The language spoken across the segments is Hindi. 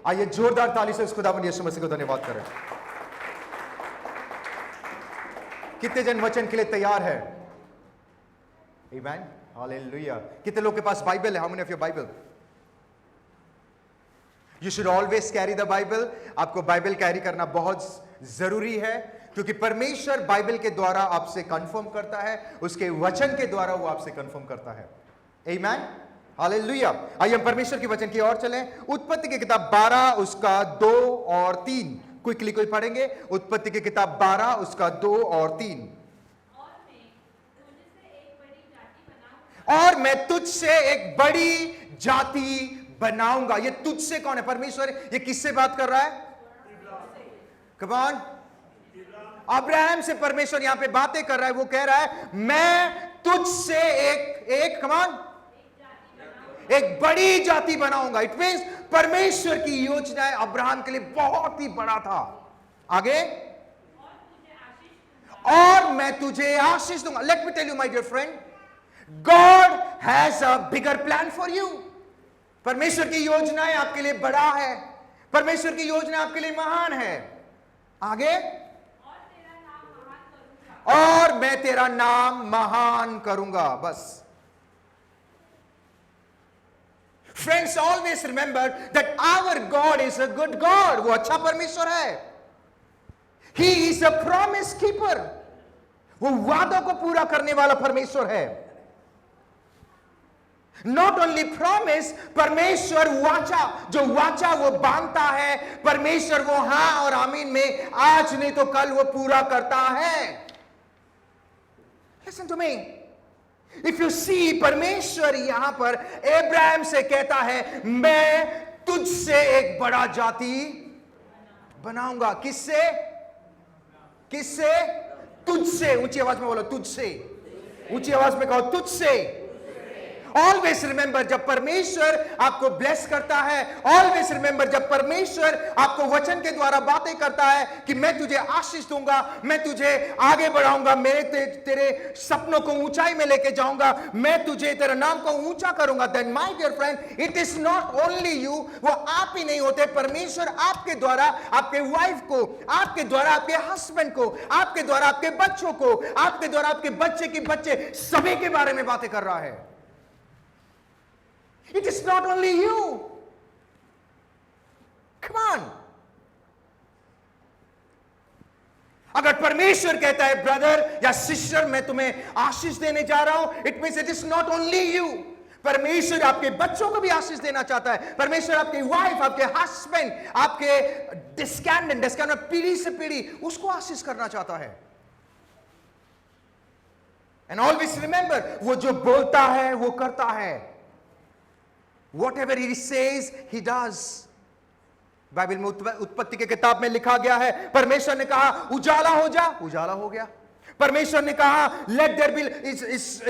आइए जोरदार ताली से उस खुदावंद यीशु मसीह को धन्यवाद करें। कितने जन वचन के लिए तैयार है? आमीन, हालेलुया। कितने लोग के पास बाइबल है? How many of your Bible? You should always carry the Bible. आपको बाइबल कैरी करना बहुत जरूरी है, क्योंकि परमेश्वर बाइबल के द्वारा आपसे कंफर्म करता है, उसके वचन के द्वारा वो आपसे कंफर्म करता है। आमीन, हालेलुया। आइए हम परमेश्वर के वचन की ओर चलें। उत्पत्ति की किताब 12 उसका 2 और 3 क्विकली कोई पढ़ेंगे। उत्पत्ति की किताब 12 उसका 2 और 3। और मैं तुझसे एक बड़ी जाति बनाऊंगा। ये तुझसे कौन है? परमेश्वर। ये किससे बात कर रहा है? कम ऑन, अब्राहम से परमेश्वर यहां पे बातें कर रहा है। वो कह रहा है मैं तुझसे एक कम ऑन, एक बड़ी जाति बनाऊंगा। इट मींस परमेश्वर की योजनाएं अब्राहम के लिए बहुत ही बड़ा था। आगे, और मैं तुझे आशीष दूंगा। Let me tell you my dear friend, God has a bigger plan for you. परमेश्वर की योजनाएं आपके लिए बड़ा है। परमेश्वर की योजना आपके लिए महान है। आगे, और मैं तेरा नाम महान करूंगा। बस friends, always remember that our God is a good God. वो अच्छा परमेश्वर है। He is a promise keeper. वो वादों को पूरा करने वाला परमेश्वर है। नॉट ओनली प्रॉमिस, परमेश्वर वाचा, जो वाचा वो बांधता है। परमेश्वर वो हां और आमीन में आज नहीं तो कल वो पूरा करता है। Listen to me. If you see, परमेश्वर यहां पर अब्राहम से कहता है मैं तुझसे एक बड़ा जाति बनाऊंगा। किससे? किससे? तुझसे। ऊंची आवाज में बोलो, तुझसे। ऊंची आवाज में कहो, तुझसे। ऑलवेज रिमेंबर, जब परमेश्वर आपको ब्लेस करता है, ऑलवेज रिमेंबर जब परमेश्वर आपको वचन के द्वारा बातें करता है कि मैं तुझे आशीष दूंगा, मैं तुझे आगे बढ़ाऊंगा, मैं तेरे सपनों को ऊंचाई में लेके जाऊंगा, मैं तुझे तेरे नाम को ऊंचा करूंगा, then my dear friend, it is not only you. वो आप ही नहीं होते, परमेश्वर आपके द्वारा आपके वाइफ को, आपके द्वारा आपके हस्बैंड को, आपके द्वारा आपके बच्चों को, आपके द्वारा आपके बच्चे के बच्चे, सभी के बारे में बातें कर रहा है। It is not only you. Come on. अगर परमेश्वर कहता है ब्रदर या सिस्टर मैं तुम्हें आशीष देने जा रहा हूं, it means it is not only you. परमेश्वर आपके बच्चों को भी आशीष देना चाहता है। परमेश्वर आपकी वाइफ, आपके हस्बैंड, आपके डिस्कैंडेंट पीढ़ी से पीढ़ी उसको आशीष करना चाहता है। एंड ऑलवेज रिमेंबर, वो जो बोलता है वो करता है। Whatever he says, he does. Bible में उत्पत्ति के किताब में लिखा गया है, परमेश्वर ने कहा उजाला हो जा, उजाला हो गया। परमेश्वर ने कहा लेट देयर बी,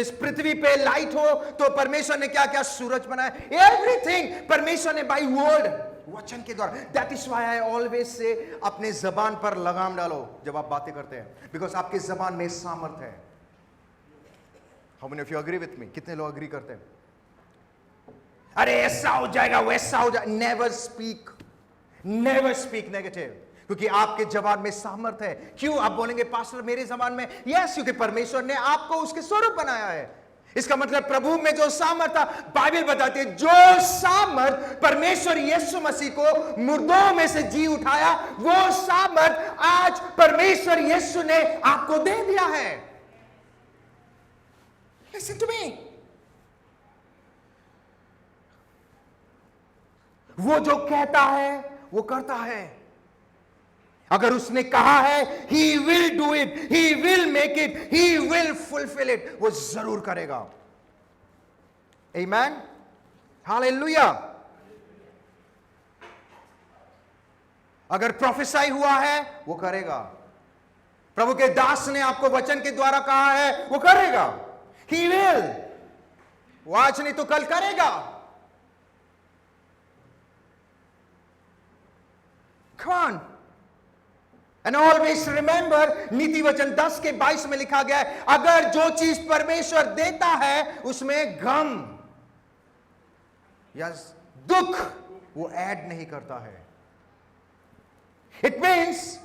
इस पृथ्वी पे लाइट हो, तो परमेश्वर ने क्या क्या? सूरज बनाया। एवरीथिंग परमेश्वर ने बाय वर्ड, वचन के द्वारा। That is why I always say अपने जबान पर लगाम डालो जब आप बातें करते हैं, बिकॉज आपकी जबान में सामर्थ है। How many of you agree with me? कितने लोग एग्री करते हैं? अरे ऐसा हो जाएगा, वैसा हो जाएगा। नेवर स्पीक नेगेटिव, क्योंकि आपके जबान में सामर्थ है। क्यों? आप बोलेंगे पास्टर मेरे जबान में, यस, क्योंकि परमेश्वर ने आपको उसके स्वरूप बनाया है। इसका मतलब प्रभु में जो सामर्थ था, बाइबल बताती है जो सामर्थ परमेश्वर यीशु मसीह को मुर्दों में से जी उठाया, वो सामर्थ आज परमेश्वर यीशु ने आपको दे दिया है। Listen to me. वो जो कहता है वो करता है। अगर उसने कहा है he will do it, he will make it, he will fulfill it, वो जरूर करेगा। Amen, Hallelujah। अगर प्रोफेसाई हुआ है वो करेगा। प्रभु के दास ने आपको वचन के द्वारा कहा है वो करेगा। He will, वो आज नहीं तो कल करेगा। Come on. And always remember, नीति वचन 10 के 22 में लिखा गया है, अगर जो चीज परमेश्वर देता है उसमें गम या दुख वो ऐड नहीं करता है। मीन्स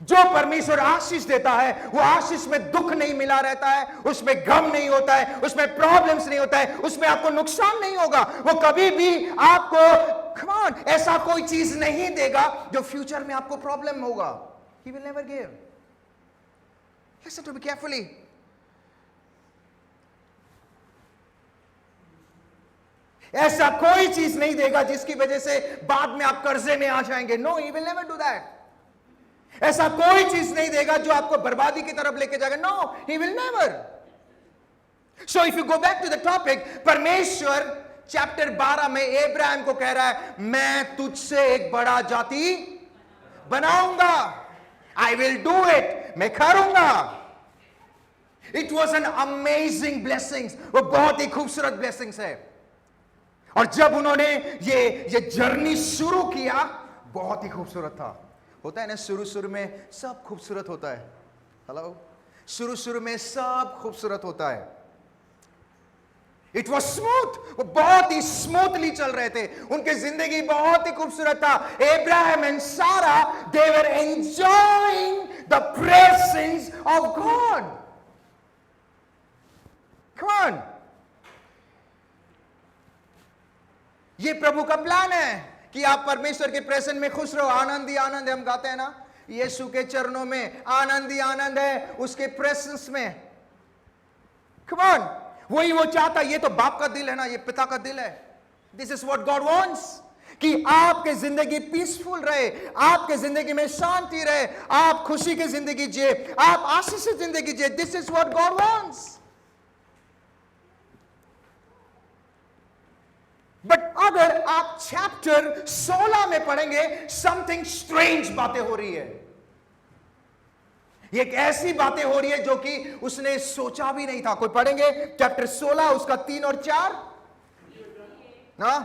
जो परमेश्वर आशीष देता है वो आशीष में दुख नहीं मिला रहता है, उसमें गम नहीं होता है, उसमें प्रॉब्लम्स नहीं होता है, उसमें आपको नुकसान नहीं होगा। वो कभी भी आपको come on, ऐसा कोई चीज नहीं देगा जो फ्यूचर में आपको प्रॉब्लम होगा। He will never give. Listen to me carefully. ऐसा कोई चीज नहीं देगा जिसकी वजह से बाद में आप कर्जे में आ जाएंगे। No, he will never do that. ऐसा कोई चीज नहीं देगा जो आपको बर्बादी की तरफ लेके जाएगा। No, he will never. So if you go back to the topic, परमेश्वर चैप्टर 12 में अब्राहम को कह रहा है, मैं तुझसे एक बड़ा जाति बनाऊंगा। आई विल डू इट, मैं करूंगा। It was an amazing blessings, वो बहुत ही खूबसूरत ब्लेसिंग्स है। और जब उन्होंने ये जर्नी शुरू किया, बहुत ही खूबसूरत था। होता है ना, शुरू में सब खूबसूरत होता है। हेलो, शुरू में सब खूबसूरत होता है। इट वॉज स्मूथ, वो बहुत ही स्मूथली चल रहे थे, उनकी जिंदगी बहुत ही खूबसूरत था। Abraham and Sarah, they were enjoying the presence of God. Come on, ये प्रभु का प्लान है कि आप परमेश्वर के प्रेजेंस में खुश रहो। आनंद ही आनंद है, हम गाते हैं ना, यीशु के चरणों में आनंद ही आनंद है, उसके प्रेजेंस में। कम ऑन, वही वो चाहता है। ये तो बाप का दिल है ना, ये पिता का दिल है। This is what God wants, कि आपके जिंदगी पीसफुल रहे, आपके जिंदगी में शांति रहे, आप खुशी की जिंदगी जिए, आप आशीषित जिंदगी जिए। This is what God wants. But अगर आप चैप्टर 16 में पढ़ेंगे, समथिंग स्ट्रेंज बातें हो रही है। एक ऐसी बातें हो रही है जो कि उसने सोचा भी नहीं था। कोई पढ़ेंगे चैप्टर 16 उसका 3 और 4। हाँ,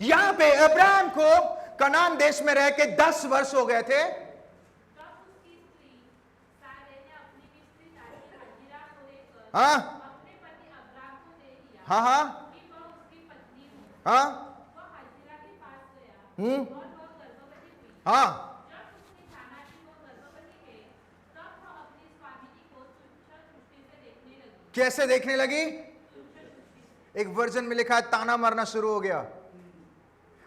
यहां पे अब्राहम को कनान देश में रह के 10 वर्ष हो गए थे। हाँ हाँ हाँ हाँ हाँ। कैसे देखने लगी? एक वर्जन में लिखा है ताना मारना शुरू हो गया,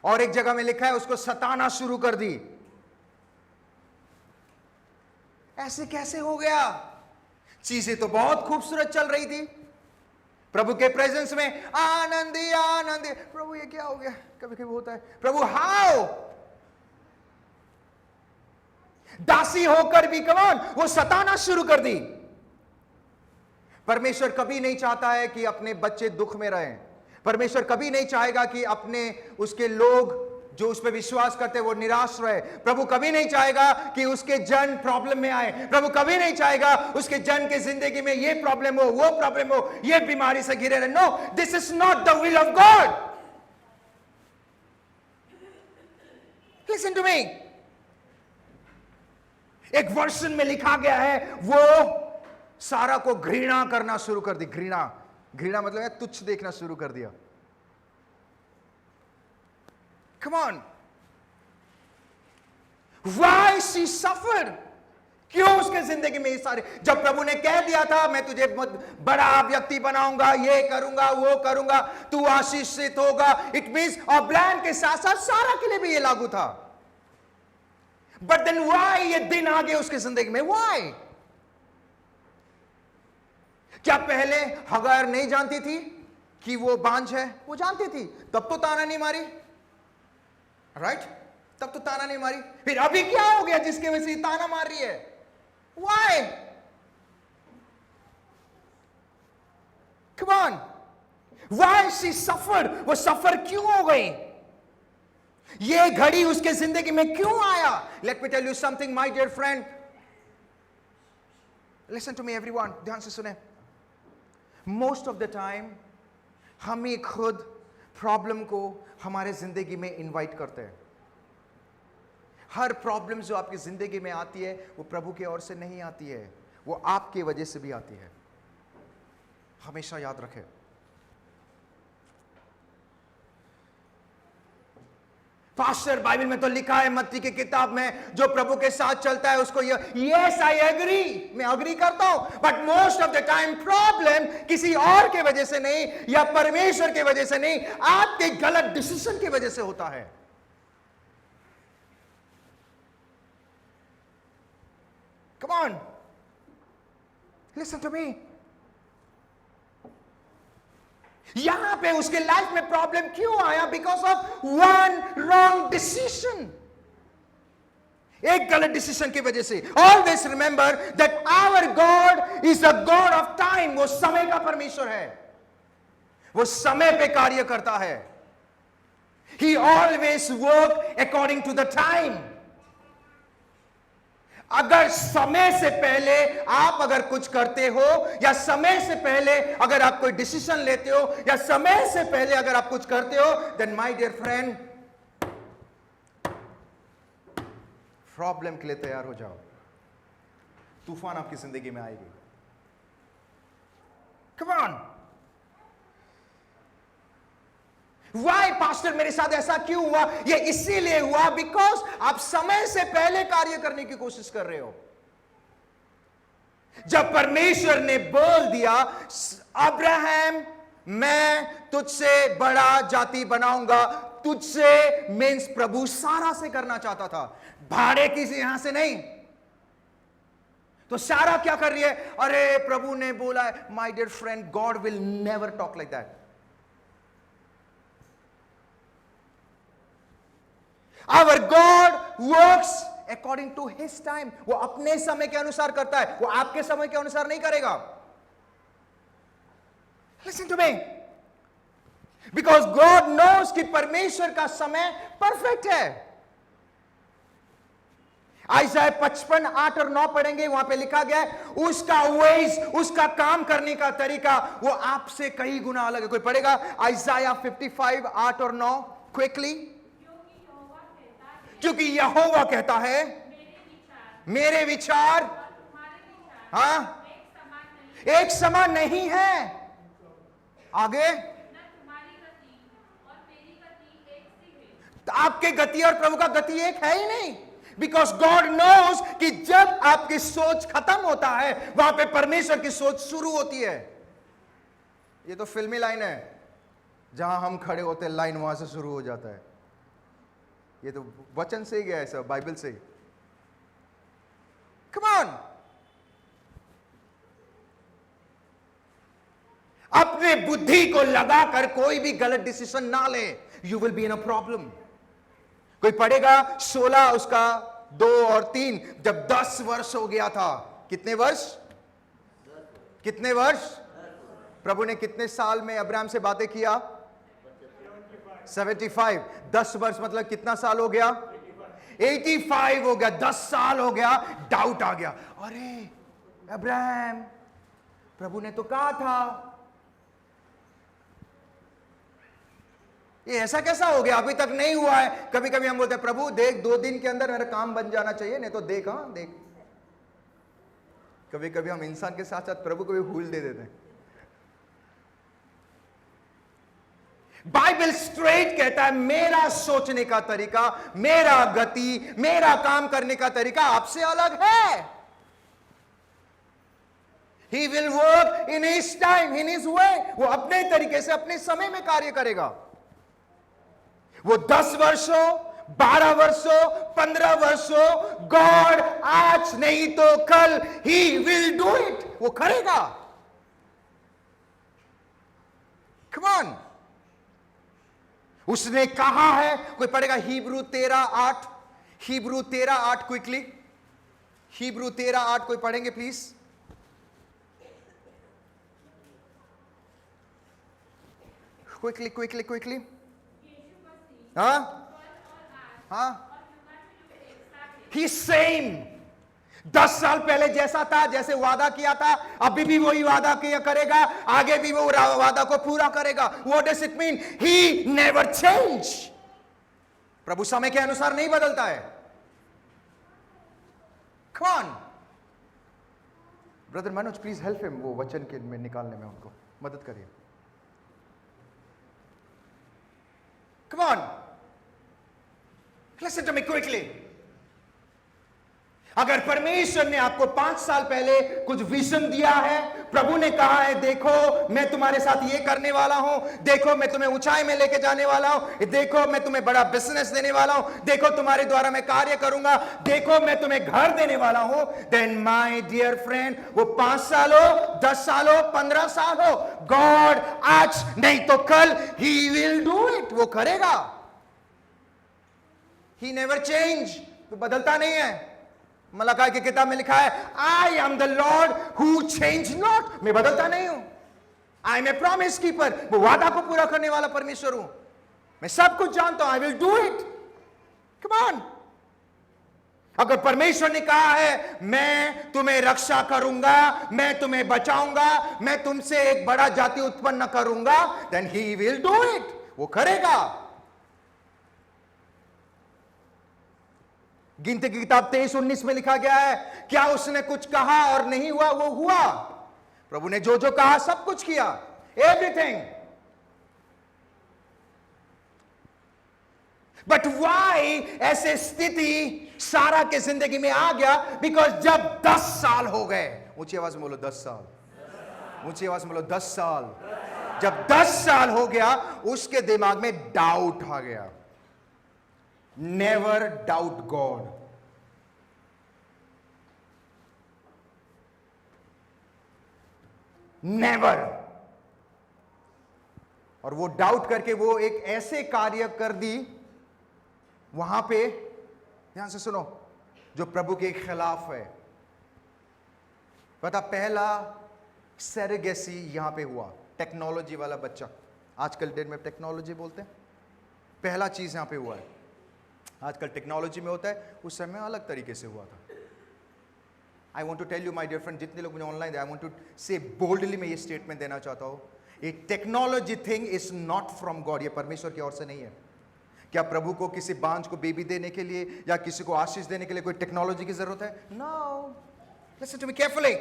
और एक जगह में लिखा है उसको सताना शुरू कर दी। ऐसे कैसे हो गया? चीजें तो बहुत खूबसूरत चल रही थी, प्रभु के प्रेजेंस में आनंदी आनंदी। प्रभु ये क्या हो गया? कभी कभी होता है, प्रभु हाउ, दासी होकर भी कमान वो सताना शुरू कर दी। परमेश्वर कभी नहीं चाहता है कि अपने बच्चे दुख में रहें। परमेश्वर कभी नहीं चाहेगा कि अपने उसके लोग जो उस पर विश्वास करते वो निराश रहे। प्रभु कभी नहीं चाहेगा कि उसके जन प्रॉब्लम में आए। प्रभु कभी नहीं चाहेगा उसके जन के जिंदगी में ये प्रॉब्लम हो, वो प्रॉब्लम हो, ये बीमारी से घिरे रहे। No, this is not the will of God. Listen to me. एक वर्षन में लिखा गया है वो सारा को घृणा करना शुरू कर दी। घृणा, घृणा मतलब है तुच्छ देखना शुरू कर दिया। Come on. Why she suffered? क्यों उसके जिंदगी में ये सारे, जब प्रभु ने कह दिया था मैं तुझे बड़ा व्यक्ति बनाऊंगा, ये करूंगा, वो करूंगा, तू आशीषित होगा, इट मींस अब्राहम के साथ साथ सारा के लिए भी ये लागू था। बट देन व्हाई ये दिन आ गए उसके जिंदगी में? व्हाई? क्या पहले हगार नहीं जानती थी कि वो बांझ है? वो जानती थी, तब तो ताना नहीं मारी, राइट? तब तो ताना नहीं मारी। फिर अभी क्या हो गया जिसके वजह से ताना मार रही है? Why? Come on, why she suffered? वो सफर क्यों हो गई? ये घड़ी उसके जिंदगी में क्यों आया? Let me tell you something my dear friend, listen to me everyone, ध्यान से सुने। मोस्ट ऑफ द टाइम हम ही खुद प्रॉब्लम को हमारे जिंदगी में इनवाइट करते हैं। हर प्रॉब्लम जो आपकी जिंदगी में आती है वो प्रभु की ओर से नहीं आती है, वो आपकी वजह से भी आती है। हमेशा याद रखें। पास्टर, बाइबल में तो लिखा है मत्ती की किताब में, जो प्रभु के साथ चलता है उसको यस आई एग्री, मैं अग्री करता हूं, but most of the time problem किसी और के वजह से नहीं या परमेश्वर के वजह से नहीं, आपके गलत डिसीजन की वजह से होता है। Come on, listen to me. यहां पे उसके लाइफ में प्रॉब्लम क्यों आया? Because of one wrong decision, एक गलत डिसीजन की वजह से। Always remember that our God is the God of time. वो समय का परमेश्वर है, वो समय पे कार्य करता है। He always work according to the time. अगर समय से पहले आप अगर कुछ करते हो, या समय से पहले अगर आप कोई डिसीजन लेते हो, या समय से पहले अगर आप कुछ करते हो, then my dear friend, problem के लिए तैयार हो जाओ। तूफान आपकी जिंदगी में आएगी। Come on. वाई पास्टर, मेरे साथ ऐसा क्यों हुआ? ये इसीलिए हुआ बिकॉज आप समय से पहले कार्य करने की कोशिश कर रहे हो। जब परमेश्वर ने बोल दिया, अब्राहम मैं तुझसे बड़ा जाति बनाऊंगा, तुझसे मीन्स प्रभु सारा से करना चाहता था, भाड़े किसी यहां से नहीं। तो सारा क्या कर रही है? अरे प्रभु ने बोला है। My dear friend, God will never talk like that. Our God works according to His time. वो अपने समय के अनुसार करता है, वो आपके समय के अनुसार नहीं करेगा। Listen to me. Because God knows कि परमेश्वर का समय परफेक्ट है। आइज़ाया 55, 8 और 9 पढ़ेंगे, वहां पे लिखा गया है उसका वेज, उसका काम करने का तरीका वो आपसे कई गुना अलग है। कोई पढ़ेगा आइज़ाया 55, 8 और 9 क्विकली? क्योंकि यहोवा कहता है मेरे विचार हाँ एक समान नहीं है। आगे, तो आपके गति और प्रभु का गति एक है ही नहीं। बिकॉज गॉड नोज कि जब आपकी सोच खत्म होता है, वहां पे परमेश्वर की सोच शुरू होती है। ये तो फिल्मी लाइन है, जहां हम खड़े होते हैं लाइन वहां से शुरू हो जाता है। ये तो वचन से ही गया है, सब बाइबल से ही। Come on. अपने बुद्धि को लगाकर कोई भी गलत डिसीजन ना ले, you will be in a problem. कोई पढ़ेगा 16 उसका 2 और 3, जब 10 वर्ष हो गया था। कितने वर्ष? कितने वर्ष? प्रभु ने कितने साल में अब्राहम से बातें किया? 75। 10 वर्ष मतलब कितना साल हो गया? 85 हो गया। 10 साल हो गया, डाउट आ गया। अरे अब्राहम, प्रभु ने तो कहा था, ये ऐसा कैसा हो गया, अभी तक नहीं हुआ है। कभी कभी हम बोलते हैं प्रभु देख 2 दिन के अंदर मेरा काम बन जाना चाहिए, नहीं तो देख। हाँ देख, कभी कभी हम इंसान के साथ साथ प्रभु को भी भूल दे देते हैं। बाइबल स्ट्रेट कहता है मेरा सोचने का तरीका, मेरा गति, मेरा काम करने का तरीका आपसे अलग है। He will work in his time, in his way. वो अपने तरीके से अपने समय में कार्य करेगा। वो 10 वर्षों, 12 वर्षों, 15 वर्षों, गॉड आज नहीं तो कल He will do it. वो करेगा। Come on. उसने कहा है। कोई पढ़ेगा हिब्रू 13:8? Hebrew 13:8 quickly. हिब्रू 13:8 कोई पढ़ेंगे प्लीज? Quickly quickly quickly. हाँ हाँ, ही सेम 10 साल पहले जैसा था, जैसे वादा किया था, अभी भी वही वादा किया करेगा, आगे भी वो वादा को पूरा करेगा। What does it mean? He never change. प्रभु समय के अनुसार नहीं बदलता है। कौन? Brother Manoj please help him, वो वचन के में निकालने में उनको मदद करिए। Come on. Listen to me quickly. अगर परमेश्वर ने आपको 5 साल पहले कुछ विजन दिया है, प्रभु ने कहा है देखो मैं तुम्हारे साथ ये करने वाला हूं, देखो मैं तुम्हें ऊंचाई में लेके जाने वाला हूं, देखो मैं तुम्हें बड़ा बिजनेस देने वाला हूं, देखो तुम्हारे द्वारा मैं कार्य करूंगा, देखो मैं तुम्हें घर देने वाला हूं, देन माय डियर फ्रेंड, वो 5 साल हो, 10 साल हो, 15 साल हो, गॉड आज नहीं तो कल ही विल डू इट, वो करेगा. ही नेवर चेंज, वो बदलता नहीं है. मलाकी की किताब में लिखा है I am the Lord who change not, मैं बदलता नहीं हूं. I am a promise keeper, वो वादा को पूरा करने वाला परमेश्वर हूं. मैं सब कुछ जानता हूं. I will do it. Come on. अगर परमेश्वर ने कहा है मैं तुम्हें रक्षा करूंगा, मैं तुम्हें बचाऊंगा, मैं तुमसे एक बड़ा जाति उत्पन्न करूंगा, then he will do it, वो करेगा. गिनती की किताब 23:19 में लिखा गया है क्या उसने कुछ कहा और नहीं हुआ, वो हुआ. प्रभु ने जो जो कहा सब कुछ किया, एवरीथिंग. बट वाई ऐसे स्थिति सारा के जिंदगी में आ गया? बिकॉज जब 10 साल हो गए, ऊंची आवाज में बोलो 10 साल, ऊंची आवाज में बोलो 10 साल. जब 10 साल हो गया उसके दिमाग में डाउट आ गया. Never doubt God. नेवर. और वो डाउट करके वो एक ऐसे कार्य कर दी वहां पे, ध्यान से सुनो, जो प्रभु के खिलाफ है. पता पहला सेरेगेसी यहां पे हुआ, टेक्नोलॉजी वाला बच्चा. आजकल डेट में टेक्नोलॉजी बोलते हैं. पहला चीज यहां पे हुआ है. आजकल टेक्नोलॉजी में होता है, उस समय अलग तरीके से हुआ था. I want to tell you my dear friend, जितने लोग मुझे online, I want to say boldly मैं ये स्टेटमेंट देना चाहता हूं, a technology thing is not from God. ये परमेश्वर की ओर से नहीं है. क्या प्रभु को किसी बांझ को बेबी देने के लिए या किसी को आशीष देने के लिए कोई टेक्नोलॉजी की जरूरत है? No. Listen to me carefully.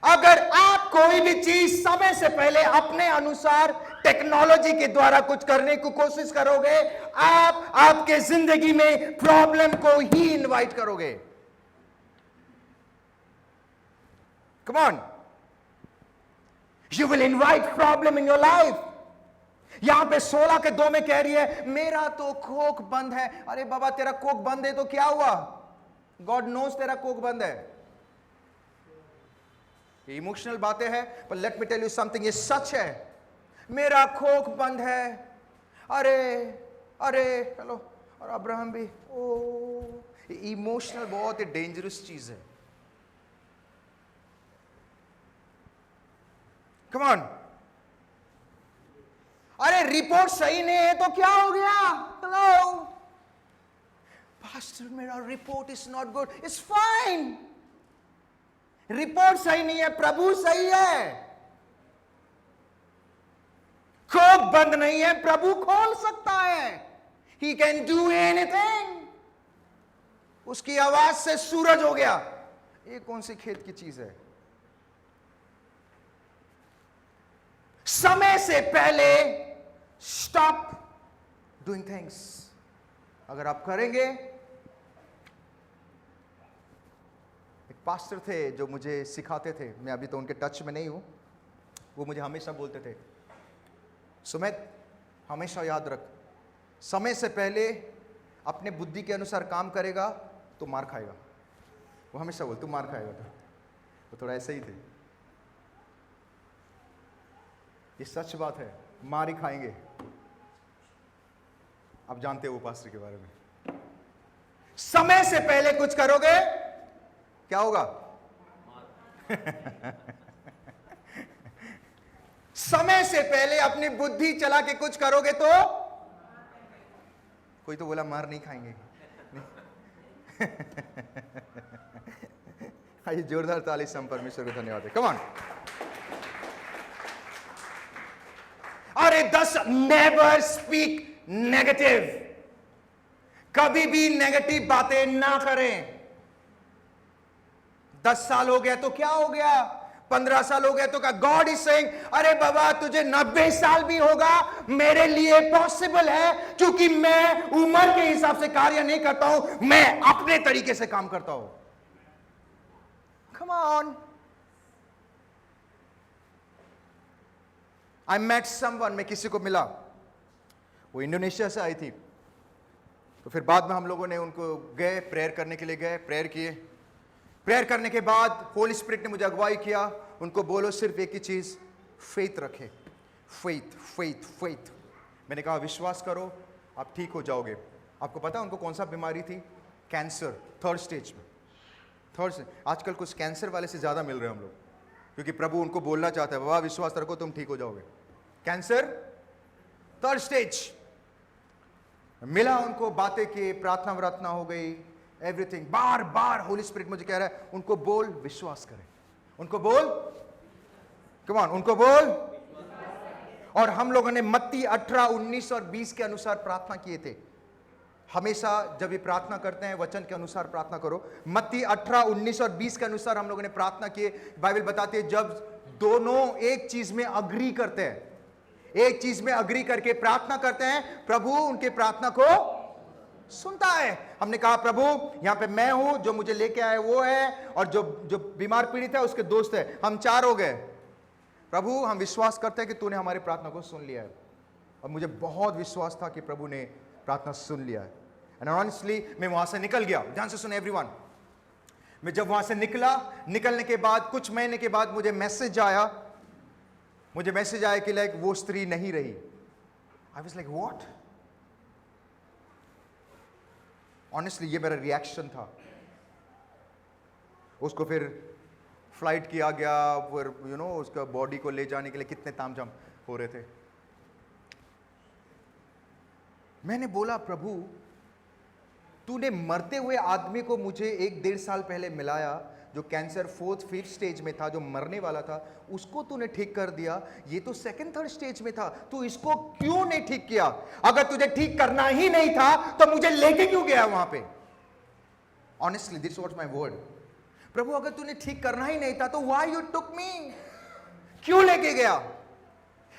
अगर आप कोई भी चीज समय से पहले अपने अनुसार टेक्नोलॉजी के द्वारा कुछ करने की कोशिश करोगे, आप आपके जिंदगी में प्रॉब्लम को ही इनवाइट करोगे. Come on. You will invite problem in your life. यहां पे 16 के 2 में कह रही है मेरा तो कोक बंद है. अरे बाबा तेरा कोक बंद है तो क्या हुआ? गॉड नोस तेरा कोक बंद है. ये इमोशनल बातें हैं, पर let me tell you something, ये सच है. मेरा कोक बंद है. अरे अरे हेलो, और अब्राहम भी, ओ इमोशनल बहुत ही डेंजरस चीज है. Come on. अरे रिपोर्ट सही नहीं है तो क्या हो गया? हेलो पास्टर, मेरा report is not good. It's fine. Report सही नहीं है, प्रभु सही है. कोक बंद नहीं है, प्रभु खोल सकता है. He can do anything. उसकी आवाज से सूरज हो गया. ये कौन सी खेत की चीज है? समय से पहले स्टॉप डूइंग थिंग्स. अगर आप करेंगे, एक पास्टर थे जो मुझे सिखाते थे, मैं अभी तो उनके टच में नहीं हूं, वो मुझे हमेशा बोलते थे सुमित हमेशा याद रख, समय से पहले अपने बुद्धि के अनुसार काम करेगा तो मार खाएगा. वो हमेशा बोल तू मार खाएगा. तो थोड़ा ऐसे ही थे. ये सच बात है, मार ही खाएंगे. आप जानते हो वो पास्टर के बारे में. समय से पहले कुछ करोगे क्या होगा? समय से पहले अपनी बुद्धि चला के कुछ करोगे तो कोई तो बोला मार नहीं खाएंगे. आइए जोरदार ताली से हम परमेश्वर को धन्यवाद दें. Come on. अरे 10 नेवर स्पीक नेगेटिव. कभी भी नेगेटिव बातें ना करें. 10 साल हो गया तो क्या हो गया? 15 साल हो गए तो क्या गॉड इज सेइंग अरे बाबा तुझे 90 साल भी होगा मेरे लिए पॉसिबल है, क्योंकि मैं उम्र के हिसाब से कार्य नहीं करता हूं, मैं अपने तरीके से काम करता हूं। Come on. I met someone, मैं किसी को मिला, वो इंडोनेशिया से आई थी। तो फिर बाद में हम लोगों ने उनको गए, प्रेयर करने के लिए गए, प्रेयर किए। प्रेयर करने के बाद होली स्पिरिट ने मुझे अगुवाई किया, उनको बोलो सिर्फ एक ही चीज, फेथ रखे, फेथ फेथ फेथ। मैंने कहा विश्वास करो आप ठीक हो जाओगे। आपको पता है उनको कौन सा बीमारी थी? कैंसर, 3rd स्टेज में। 3rd stage. आजकल कुछ कैंसर वाले से ज्यादा मिल रहे हैं हम लोग, क्योंकि प्रभु उनको बोलना चाहता है बाबा विश्वास रखो तुम ठीक हो जाओगे। Cancer 3rd stage. मिला उनको, बातें की, प्रार्थना वरार्थना हो गई, एवरीथिंग। बार बार होली स्पिरिट मुझे कह रहा है उनको बोल विश्वास करें, उनको बोल, कम ऑन, उनको बोल। और हम लोगों ने मत्ती 18, 19 और 20 के अनुसार प्रार्थना किए थे। हमेशा जब ये प्रार्थना करते हैं वचन के अनुसार प्रार्थना करो। मत्ती 18, 19 और 20 के अनुसार हम लोगों ने प्रार्थना किए। बाइबल बताती है जब दोनों एक चीज में अग्री करते हैं, एक चीज में अग्री करके प्रार्थना करते हैं, प्रभु उनके प्रार्थना को सुनता है। हमने कहा प्रभु यहां पे मैं हूं, जो मुझे लेके आए वो है, और जो जो बीमार पीड़ित है उसके दोस्त है, हम 4 हो गए। प्रभु हम विश्वास करते हैं कि तूने हमारी प्रार्थना को सुन लिया है। और मुझे बहुत विश्वास था कि प्रभु ने प्रार्थना सुन लिया है। एंड ऑनेस्टली मैं वहां से निकल गया। ध्यान से सुने एवरीवन। मैं जब वहां से निकला, निकलने के बाद कुछ महीने के बाद मुझे मैसेज आया कि लाइक वो स्त्री नहीं रही। I was like what? Honestly ये मेरा रिएक्शन था। उसको फिर फ्लाइट किया गया, फिर उसका बॉडी को ले जाने के लिए कितने तामझाम हो रहे थे। मैंने बोला प्रभु तूने मरते हुए आदमी को मुझे 1-1.5 साल पहले मिलाया, जो कैंसर 4th 5th स्टेज में था, जो मरने वाला था, उसको तूने ठीक कर दिया। ये तो 2nd 3rd स्टेज में था, तू इसको क्यों नहीं ठीक किया? अगर तुझे ठीक करना ही नहीं था तो मुझे लेके क्यों गया वहां पे? Honestly this was my word. प्रभु अगर तूने ठीक करना ही नहीं था तो व्हाई यू टुक मी? क्यों लेके गया?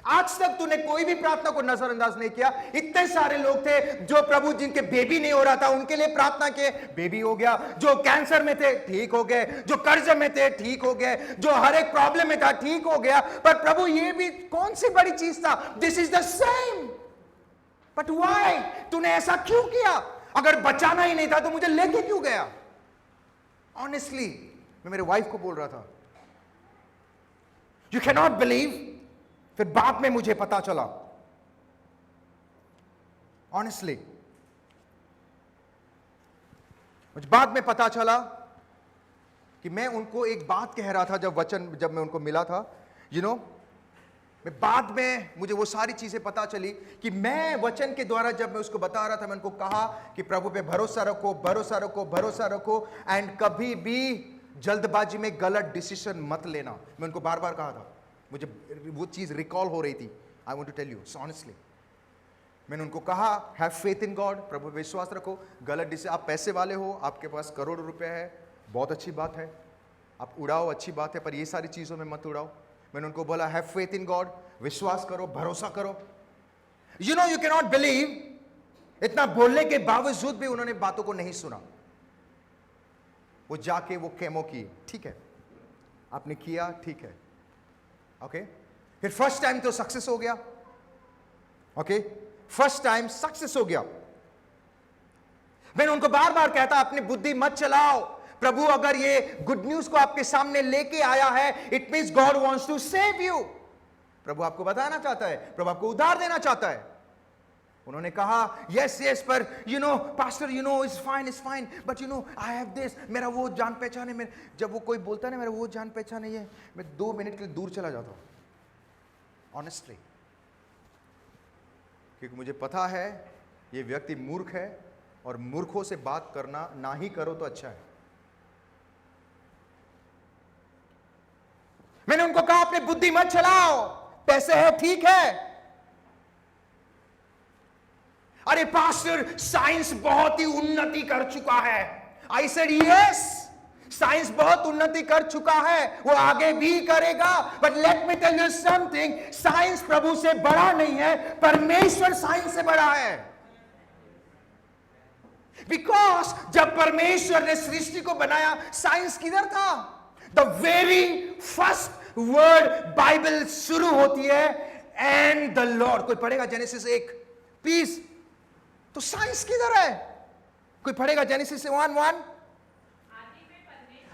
आज तक तूने कोई भी प्रार्थना को नजरअंदाज नहीं किया। इतने सारे लोग थे जो प्रभु जिनके बेबी नहीं हो रहा था उनके लिए प्रार्थना किए, बेबी हो गया। जो कैंसर में थे ठीक हो गए, जो कर्ज में थे ठीक हो गए, जो हर एक प्रॉब्लम में था ठीक हो गया। पर प्रभु ये भी कौन सी बड़ी चीज था? This is the same, but why? तूने ऐसा क्यों किया? अगर बचाना ही नहीं था तो मुझे लेके क्यों गया? ऑनेस्टली मैं मेरे वाइफ को बोल रहा था, यू कैन नॉट बिलीव। फिर बाद में मुझे पता चला, ऑनेस्टली मुझे बाद में पता चला कि मैं उनको एक बात कह रहा था जब मैं उनको मिला था, मैं बाद में मुझे वो सारी चीजें पता चली कि मैं वचन के द्वारा जब मैं उसको बता रहा था, मैं उनको कहा कि प्रभु पे भरोसा रखो, भरोसा रखो, भरोसा रखो, एंड कभी भी जल्दबाजी में गलत डिसीजन मत लेना। मैं उनको बार बार कहा था, मुझे वो चीज रिकॉल हो रही थी। I want to tell you honestly, मैंने उनको कहा हैव फेथ इन गॉड, प्रभु विश्वास रखो, गलत डिसीजन। आप पैसे वाले हो, आपके पास करोड़ रुपए है, बहुत अच्छी बात है, आप उड़ाओ, अच्छी बात है, पर ये सारी चीजों में मत उड़ाओ। मैंने उनको बोला हैव फेथ इन गॉड, विश्वास करो, भरोसा करो। यू कैन नॉट बिलीव, इतना बोलने के बावजूद भी उन्होंने बातों को नहीं सुना। वो जाके वो केमो की, ठीक है आपने किया, ठीक है, ओके। फिर फर्स्ट टाइम तो सक्सेस हो गया, ओके, फर्स्ट टाइम सक्सेस हो गया। मैंने उनको बार बार कहता अपनी बुद्धि मत चलाओ, प्रभु अगर ये गुड न्यूज को आपके सामने लेके आया है, it means God wants to save you. प्रभु आपको बताना चाहता है, प्रभु आपको उद्धार देना चाहता है। उन्होंने कहा यस यस, पर pastor is fine, but I have this, मेरा वो जान पहचान है। जब वो कोई बोलता है ना मेरा वो जान पहचान है, ये मैं 2 मिनट के लिए दूर चला जाता हूं ऑनेस्टली, क्योंकि मुझे पता है ये व्यक्ति मूर्ख है, और मूर्खों से बात करना ना ही करो तो अच्छा है। मैंने उनको कहा अपनी बुद्धि मत चलाओ, पैसे है ठीक है। अरे पास्टर साइंस बहुत ही उन्नति कर चुका है। आई सेड यस, साइंस बहुत उन्नति कर चुका है, वो आगे भी करेगा, but let me tell you something, science प्रभु से बड़ा नहीं है, परमेश्वर साइंस से बड़ा है। बिकॉज जब परमेश्वर ने सृष्टि को बनाया, साइंस किधर था? The very first word Bible शुरू होती है एंड द लॉर्ड। कोई पढ़ेगा जेनेसिस 1 प्लीज? तो साइंस किधर है? कोई पढ़ेगा जेनेसिस 1:1?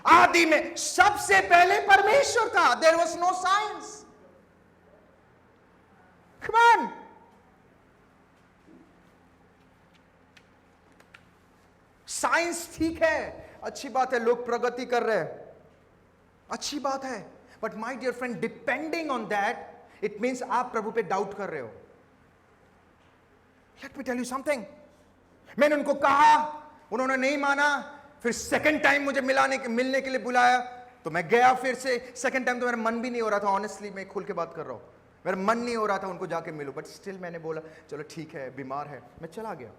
आदि में सबसे पहले परमेश्वर था। There was no science. Come on, science ठीक है, अच्छी बात है, लोग प्रगति कर रहे हैं, अच्छी बात है, but my dear friend, depending on that it means आप प्रभु पे डाउट कर रहे हो। Let me tell you something, मैंने उनको कहा, उन्होंने नहीं माना, फिर सेकंड टाइम मुझे मिलने के लिए बुलाया, तो मैं गया फिर से। सेकंड टाइम तो मेरा मन भी नहीं हो रहा था, ऑनेस्टली मैं खुल के बात कर रहा हूं, मेरा मन नहीं हो रहा था उनको जाके मिलूं, बट स्टिल मैंने बोला चलो ठीक है, बीमार है, मैं चला गया।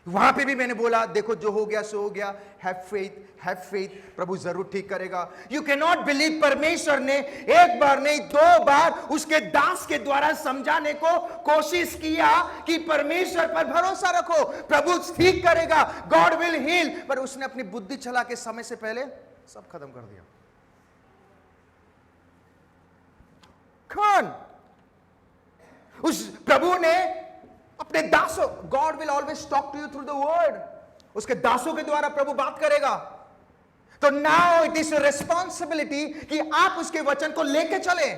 वहां पे भी मैंने बोला देखो जो हो गया सो हो गया, हैव फेथ, प्रभु जरूर ठीक करेगा। यू कैन नॉट बिलीव, परमेश्वर ने एक बार नहीं 2 बार उसके दास के द्वारा समझाने को कोशिश किया कि परमेश्वर पर भरोसा रखो, प्रभु ठीक करेगा, गॉड विल हील, पर उसने अपनी बुद्धि चला के समय से पहले सब खत्म कर दिया। कौन? उस प्रभु ने अपने दासों, God will always talk to you through the word, उसके दासों के द्वारा प्रभु बात करेगा। तो नाउ इट इज रेस्पॉन्सिबिलिटी कि आप उसके वचन को लेके चले,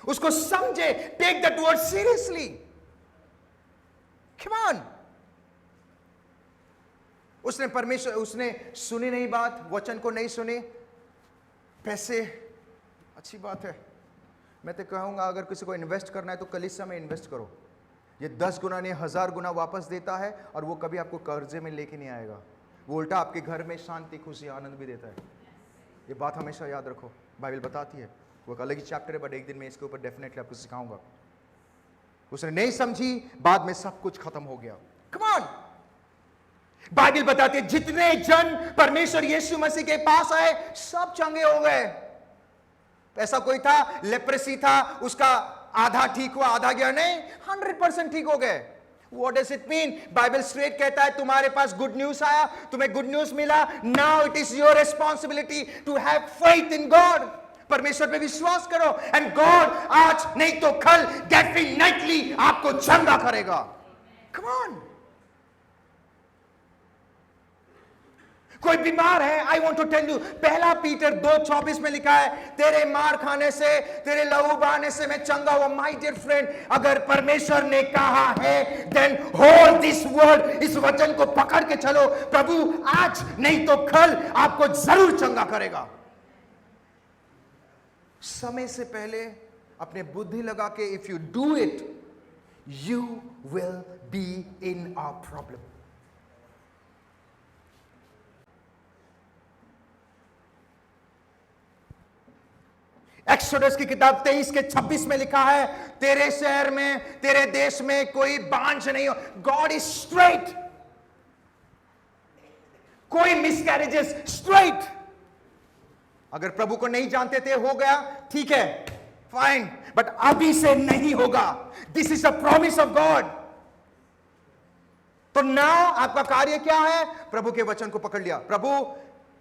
उसको समझे, take that word seriously. Come on, उसने परमेश्वर, उसने सुनी नहीं बात, वचन को नहीं सुनी, पैसे अच्छी बात है, मैं तो कहूंगा अगर किसी को इन्वेस्ट करना है तो कलीसिया में इन्वेस्ट करो। ये 10 गुना नहीं 1000 गुना वापस देता है, और वो कभी आपको कर्जे में लेके नहीं आएगा, वो उल्टा आपके घर में शांति, खुशी, आनंद भी देता है। ये बात हमेशा याद रखो, बाइबल बताती है, वो एक अलग ही चैप्टर है, बट एक दिन मैं इसके ऊपर डेफिनेटली आपको सिखाऊंगा। उसने नहीं समझी, बाद में सब कुछ खत्म हो गया। कम ऑन, बाइबल बताती है जितने जन परमेश्वर यीशु मसीह के पास आए सब चंगे हो गए। ऐसा कोई था, लेप्रेसी था, उसका आधा ठीक हुआ, आधा गया, नहीं, 100% ठीक हो गए। What does it mean? Bible straight कहता है तुम्हारे पास गुड न्यूज आया, तुम्हें गुड न्यूज मिला, now it is your responsibility to have faith in God. परमेश्वर पे विश्वास करो, एंड गॉड आज नहीं तो कल डेफिनेटली आपको चंगा करेगा। कम ऑन, कोई बीमार है, I want to tell you, 1 Peter 2:24 में लिखा है, तेरे मार खाने से, तेरे लहू बहाने से मैं चंगा हुआ। माय डियर फ्रेंड, अगर परमेश्वर ने कहा है, देन होल्ड दिस वर्ड, इस वचन को पकड़ के चलो, प्रभु आज नहीं तो कल आपको जरूर चंगा करेगा। समय से पहले अपने बुद्धि लगा के if you do it, you will be in a problem. Exodus की किताब 23:26 में लिखा है, तेरे शहर में, तेरे देश में कोई बांझ नहीं हो। गॉड इज स्ट्रेट, कोई मिसकैरेजेस, स्ट्रेट। अगर प्रभु को नहीं जानते थे, हो गया, ठीक है, फाइन, बट अभी से नहीं होगा। This is a promise of God. तो नाउ आपका कार्य क्या है? प्रभु के वचन को पकड़ लिया। प्रभु,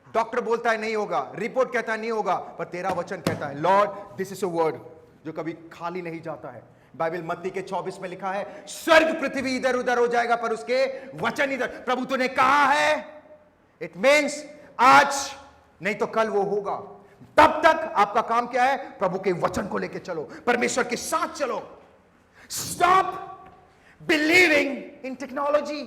डॉक्टर बोलता है नहीं होगा, रिपोर्ट कहता है नहीं होगा, पर तेरा वचन कहता है, Lord this is a word जो कभी खाली नहीं जाता है। बाइबल मत्ती के 24 में लिखा है, स्वर्ग पृथ्वी इधर उधर हो जाएगा पर उसके वचन इधर। प्रभु तूने कहा है, इट मीन्स आज नहीं तो कल वो होगा। तब तक आपका काम क्या है? प्रभु के वचन को लेकर चलो, परमेश्वर के साथ चलो। Stop believing in technology.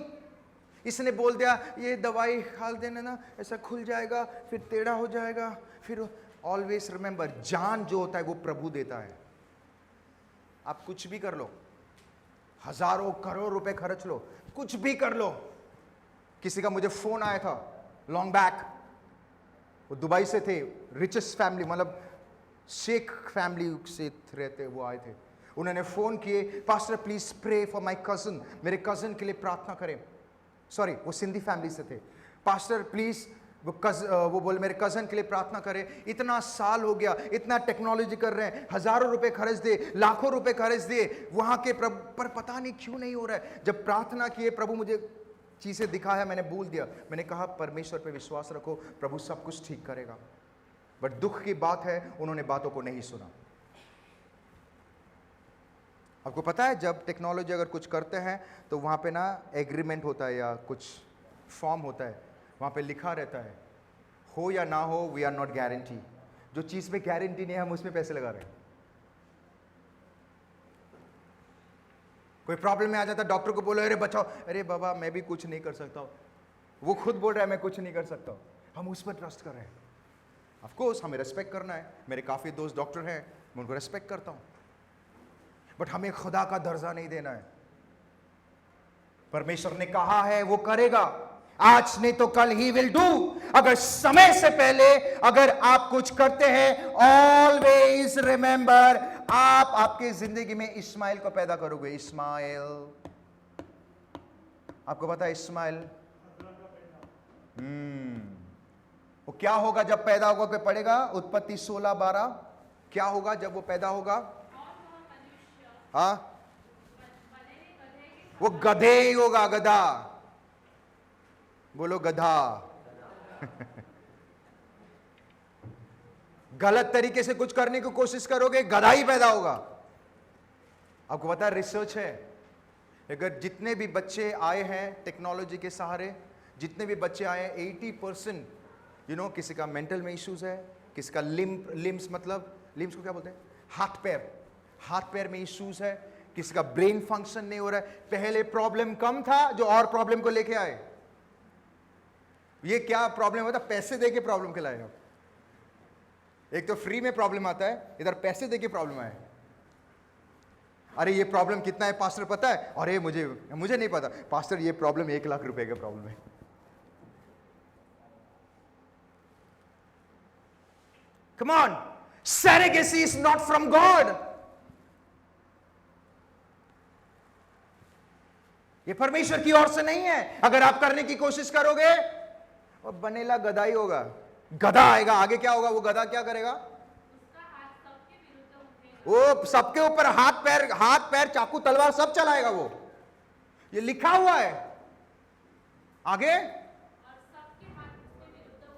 इसने बोल दिया ये दवाई खा देना ना, ऐसा खुल जाएगा, फिर टेढ़ा हो जाएगा, फिर ऑलवेज रिमेंबर, जान जो होता है वो प्रभु देता है। आप कुछ भी कर लो, हजारों करोड़ रुपए खर्च लो, कुछ भी कर लो। किसी का मुझे फोन आया था लॉन्ग बैक, वो दुबई से थे, रिचेस्ट फैमिली, मतलब शेख फैमिली से रहते, वो आए थे। उन्होंने फोन किए, pastor please pray for my cousin, मेरे कजन के लिए प्रार्थना करें। सॉरी, वो सिंधी फैमिली से थे। पास्टर प्लीज वो बोले मेरे कजन के लिए प्रार्थना करें, इतना साल हो गया, इतना टेक्नोलॉजी कर रहे हैं, हजारों रुपए खर्च दिए, लाखों रुपए खर्च दिए वहां के प्रभु, पर पता नहीं क्यों नहीं हो रहा है। जब प्रार्थना किए, प्रभु मुझे चीजें दिखा है, मैंने भूल दिया। मैंने कहा परमेश्वर पे विश्वास रखो, प्रभु सब कुछ ठीक करेगा। बट दुख की बात है, उन्होंने बातों को नहीं सुना। आपको पता है जब टेक्नोलॉजी अगर कुछ करते हैं तो वहां पे ना एग्रीमेंट होता है या कुछ फॉर्म होता है, वहां पे लिखा रहता है हो या ना हो, वी आर नॉट गारंटी। जो चीज में गारंटी नहीं है हम उसमें पैसे लगा रहे हैं। कोई प्रॉब्लम में आ जाता, डॉक्टर को बोलो अरे बचाओ, अरे बाबा मैं भी कुछ नहीं कर सकता हूं, वो खुद बोल रहा है मैं कुछ नहीं कर सकता हूं, हम उस पर ट्रस्ट कर रहे हैं। ऑफ कोर्स हमें रेस्पेक्ट करना है, मेरे काफी दोस्त डॉक्टर हैं, मैं उनको रेस्पेक्ट करता हूं, बट हमें खुदा का दर्जा नहीं देना है। परमेश्वर ने कहा है वो करेगा, आज नहीं तो कल ही विल डू। अगर समय से पहले अगर आप कुछ करते हैं, ऑलवेज रिमेंबर, आप आपकी जिंदगी में इस्माइल को पैदा करोगे। इस्माइल, आपको पता है इस्माइल वो क्या होगा जब पैदा होगा? कोई पढ़ेगा उत्पत्ति 16:12, क्या होगा जब वो पैदा होगा? हाँ, वो गधे ही होगा, गधा। बोलो गधा। गलत तरीके से कुछ करने की कोशिश करोगे, गधा ही पैदा होगा। आपको पता है रिसर्च है, अगर जितने भी बच्चे आए हैं टेक्नोलॉजी के सहारे, जितने भी बच्चे आए हैं 80% किसी का मेंटल में इश्यूज है, किसी का लिम्स मतलब लिम्स को क्या बोलते हैं, हाथ पैर में इश्यूज है, किसी का ब्रेन फंक्शन नहीं हो रहा है। पहले प्रॉब्लम कम था जो और प्रॉब्लम को लेके आए। ये क्या प्रॉब्लम होता है? पैसे देके प्रॉब्लम के लाए आप। एक तो फ्री में प्रॉब्लम आता है, इधर पैसे देके प्रॉब्लम आए। अरे ये प्रॉब्लम कितना है पास्टर पता है? अरे मुझे नहीं पता पास्टर, ये प्रॉब्लम 1 लाख रुपए का प्रॉब्लम है। Come on, surrogacy is not from God. ये परमेश्वर की ओर से नहीं है। अगर आप करने की कोशिश करोगे, वो बनेला गधा ही होगा, गधा आएगा। आगे क्या होगा? वो गधा क्या करेगा? वो सबके ऊपर हाथ पैर चाकू तलवार सब चलाएगा। वो ये लिखा हुआ है आगे।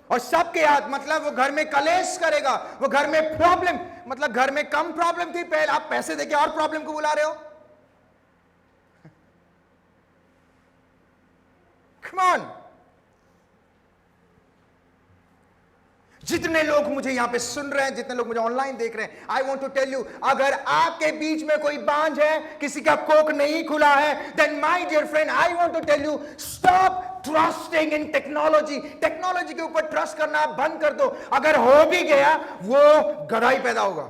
और सबके हाथ मतलब वो घर में कलेश करेगा, वो घर में प्रॉब्लम, मतलब घर में कम प्रॉब्लम थी पहले, आप पैसे देके और प्रॉब्लम को बुला रहे हो। Come on. जितने लोग मुझे यहां पे सुन रहे हैं, जितने लोग मुझे ऑनलाइन देख रहे हैं, I want to tell you, अगर आपके बीच में कोई बांझ है, किसी का कोख नहीं खुला है, then my dear friend, I want to tell you, stop trusting in technology. Technology के ऊपर ट्रस्ट करना बंद कर दो। अगर हो भी गया, वो गधा ही पैदा होगा।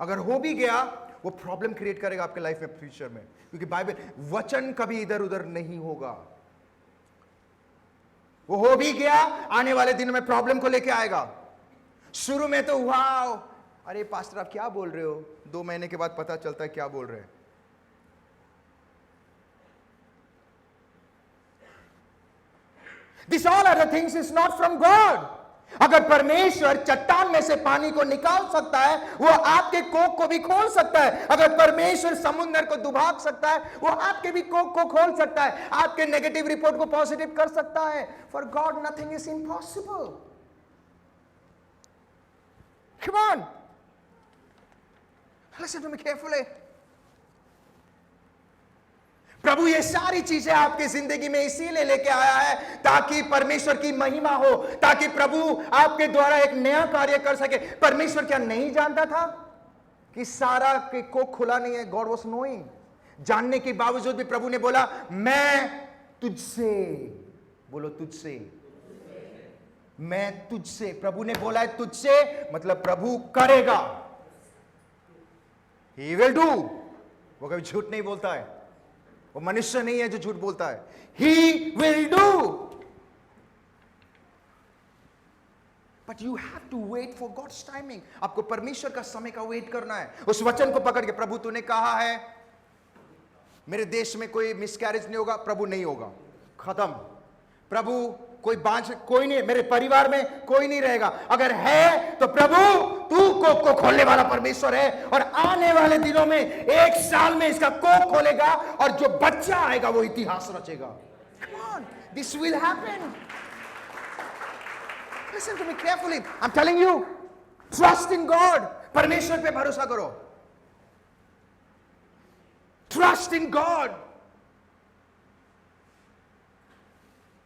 अगर हो भी गया, वो प्रॉब्लम क्रिएट करेगा आपके लाइफ में फ्यूचर में, क्योंकि बाइबल वचन कभी इधर उधर नहीं होगा। वो हो भी गया, आने वाले दिन में प्रॉब्लम को लेके आएगा। शुरू में तो वाओ, अरे पास्टर आप क्या बोल रहे हो, 2 महीने के बाद पता चलता है क्या बोल रहे हैं। This all other things is not from God. अगर परमेश्वर चट्टान में से पानी को निकाल सकता है, वो आपके कोख को भी खोल सकता है। अगर परमेश्वर समुद्र को डुबा सकता है, वो आपके भी कोख को खोल सकता है, आपके नेगेटिव रिपोर्ट को पॉजिटिव कर सकता है। For God nothing is impossible. Come on, listen to me carefully. प्रभु ये सारी चीजें आपकी जिंदगी में इसीलिए लेके आया है ताकि परमेश्वर की महिमा हो, ताकि प्रभु आपके द्वारा एक नया कार्य कर सके। परमेश्वर क्या नहीं जानता था कि सारा के कोख खुला नहीं है? God was knowing. जानने के बावजूद भी प्रभु ने बोला मैं तुझसे, बोलो तुझसे, मैं तुझसे। प्रभु ने बोला है तुझसे, मतलब प्रभु करेगा। He will do। वो कभी झूठ नहीं बोलता है, वो मनुष्य नहीं है जो झूठ बोलता है। He will do, but you have to wait for God's timing। आपको परमेश्वर का समय का वेट करना है। उस वचन को पकड़ के, प्रभु तूने कहा है मेरे देश में कोई मिसकैरेज नहीं होगा, प्रभु नहीं होगा, खत्म। प्रभु कोई बांझ कोई नहीं, मेरे परिवार में कोई नहीं रहेगा। अगर है तो प्रभु तू कोख को खोलने वाला परमेश्वर है, और आने वाले दिनों में 1 साल में इसका कोख खोलेगा और जो बच्चा आएगा वो इतिहास रचेगा। Come on, this will happen. Listen to me carefully. I'm telling you, trust in God. परमेश्वर पे भरोसा करो। Trust in God.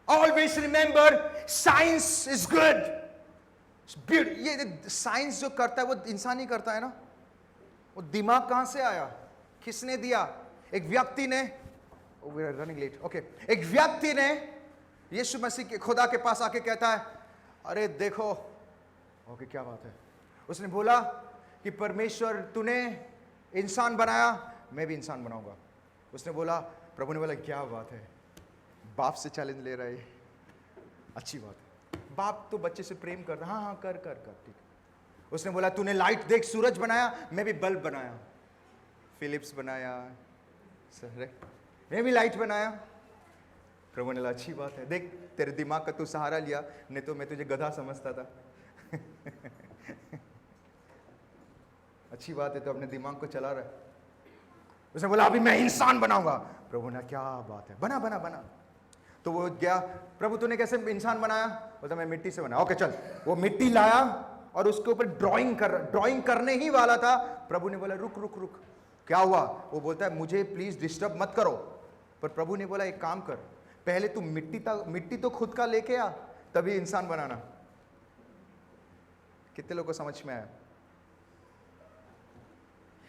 Always remember, science is good. ये साइंस जो करता है वो इंसान ही करता है ना। वो दिमाग कहां से आया, किसने दिया? एक व्यक्ति ने, we are running late. Okay. एक व्यक्ति ने यीशु मसीह के खुदा के पास आके कहता है, अरे देखो, ओके क्या बात है? उसने बोला कि परमेश्वर तूने इंसान बनाया, मैं भी इंसान बनाऊंगा। उसने बोला, प्रभु ने बोला क्या बात है, बाप से चैलेंज ले रहा है, अच्छी बात है। बाप तो बच्चे से प्रेम करता, हाँ हाँ कर कर कर, ठीक। उसने बोला तूने लाइट देख, सूरज बनाया, मैं भी बल्ब बनाया, फिलिप्स बनाया, मैं भी लाइट बनाया। प्रभु ने बोला अच्छी बात है, देख तेरे दिमाग का तू सहारा लिया, नहीं तो मैं तुझे गधा समझता था। अच्छी बात है, तो अपने दिमाग को चला रहा है। उसने बोला अभी मैं इंसान बनाऊंगा। प्रभु ने क्या बात है, बना बना बना। तो वो गया, प्रभु तूने कैसे इंसान बनाया? बोलता मैं मिट्टी से बनाया। ओके चल, वो मिट्टी लाया और उसके ऊपर ड्राइंग करने ही वाला था। प्रभु ने बोला रुक रुक रुक, क्या हुआ? वो बोलता है मुझे प्लीज डिस्टर्ब मत करो। पर प्रभु ने बोला एक काम कर, पहले तू मिट्टी तो खुद का लेके आ, तभी इंसान बनाना। कितने लोगों को समझ में आया?